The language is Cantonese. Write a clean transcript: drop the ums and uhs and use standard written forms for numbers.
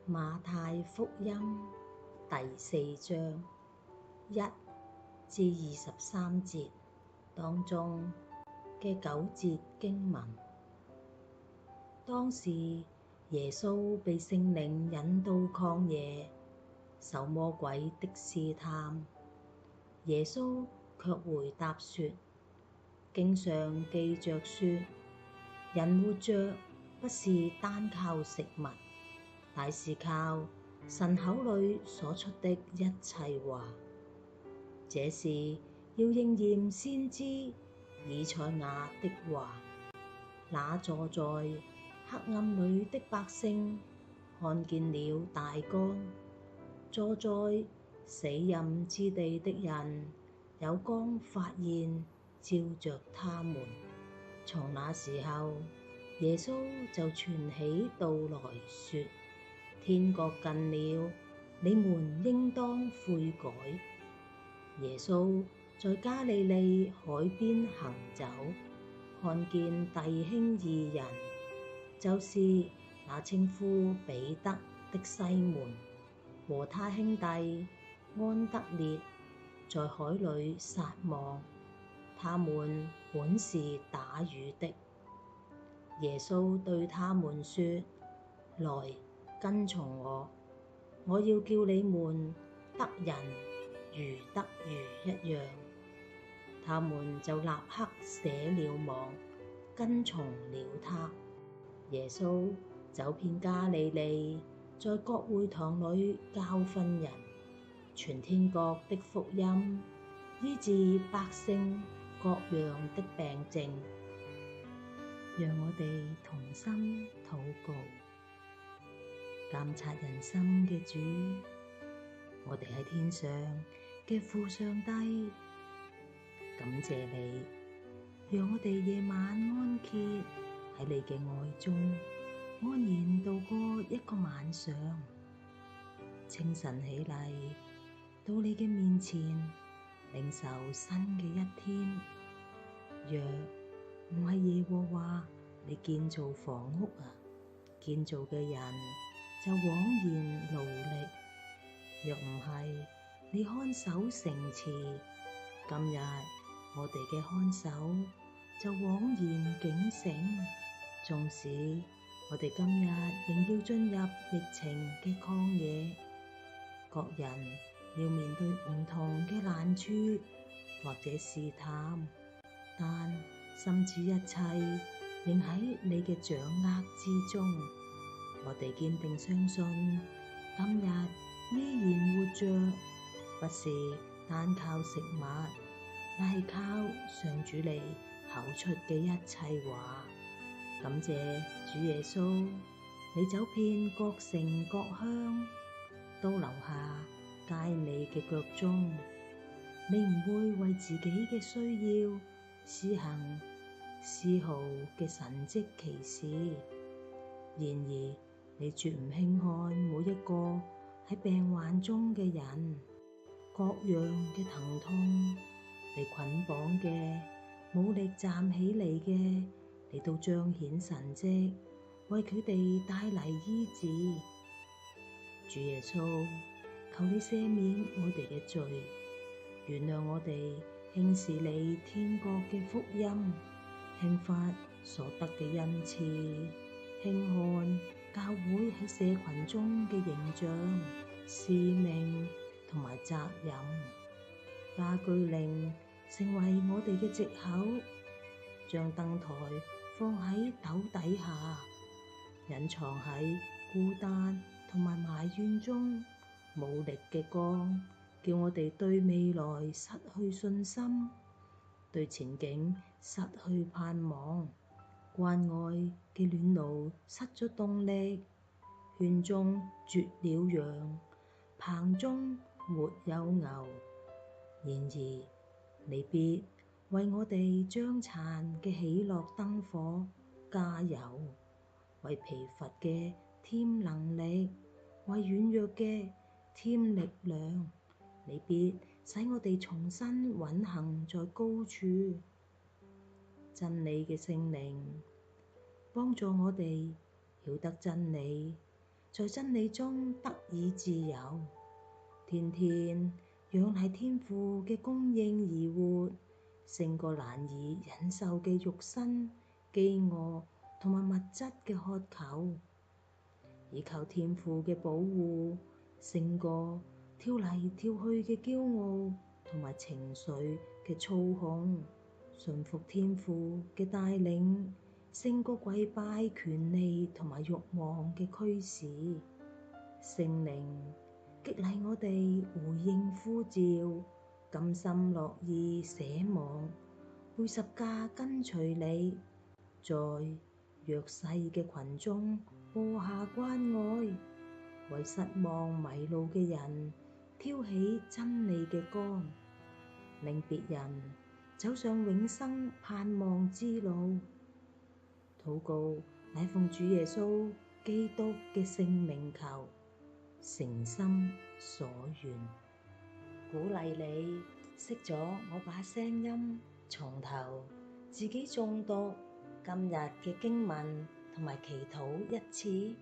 馬太福音第4章1至23節當中嘅9節經文。當時耶穌被聖靈引到曠野，受魔鬼的試探。耶穌卻回答說：經上記着說，人活着不是單靠食物，乃是靠神口裡所出的一切話。這是要應驗先知以賽亞的話：那坐在黑暗裡的百姓看見了大光，坐在死蔭之地的人有光發現照着他們。從那時候，耶穌就傳起道來說：天國近了，你們應當悔改。耶穌在加利利海邊行走，看見弟兄二人，就是那稱呼彼得的西門和他兄弟安德烈，在海裡撒網，他們本是打魚的。耶穌對他們說：來，跟從我，我要叫你們得人如得魚一樣。他們就立刻捨了網，跟從了他。耶穌走遍加利利，在各會堂裡教訓人，傳天國的福音，醫治百姓各樣的病症。讓我哋同心禱告。監察人心嘅主，我哋喺天上嘅父上帝，感謝你，讓我哋夜晚安歇喺你嘅愛中，安然度過一個晚上。清晨起嚟，到你嘅面前，領受新嘅一天。若唔係耶和華你建造房屋建造嘅人就枉然勞力；若唔係你看守城池，今日我哋嘅看守就枉然警醒。縱使我哋今日仍要進入疫情嘅曠野，各人要面對唔同嘅難處或者試探，但甚至一切仍喺你嘅掌握之中。我哋堅定相信，今日依然活着，不是單靠食物，乃係靠上主你口出嘅一切話。感謝主耶穌，你走遍各城各鄉，都留下佳美嘅腳蹤。你唔會為自己嘅需要施行絲毫嘅神蹟奇事，然而你絕唔輕看每一個喺病患中嘅人，各樣嘅疼痛，被捆綁嘅，冇力站起嚟嘅，你都彰顯神蹟，為佢哋帶嚟醫治。主耶穌，求你赦免我哋嘅罪，原諒我哋輕視你天國嘅福音，輕忽所得嘅恩賜，輕看教會喺社群中嘅形象、使命同埋責任。家居令成為我哋嘅藉口，將燈台放喺斗底下，隱藏喺孤單同埋埋怨中，冇力嘅光，叫我哋對未來失去信心，對前景失去盼望，關愛嘅暖爐失咗動力，圈中絕了羊，棚中沒有牛。然而你必為我哋將殘嘅喜樂燈火加油，為疲乏嘅添能力，為軟弱嘅添力量。你必使我哋重新穩行在高處。真理嘅聖靈幫助我哋曉得真理，在真理中得以自由，天天仰賴天父嘅供應而活，勝過難以忍受嘅肉身、飢餓同埋物質嘅渴求，以求天父嘅保護，勝過跳嚟跳去嘅驕傲同埋情緒嘅操控，順服天父嘅帶領，勝過跪拜權利同埋慾望嘅驅使。聖靈激勵我哋回應呼召，甘心樂意捨忘，背十架跟隨你，在弱勢嘅群眾播下關愛，為失望迷路嘅人挑起真理嘅光，令別人走上永生盼望之路。禱告乃奉主耶穌基督嘅聖名求，誠心所願。鼓勵你熄咗我把聲音，從頭自己誦讀今日嘅經文同埋祈禱一次。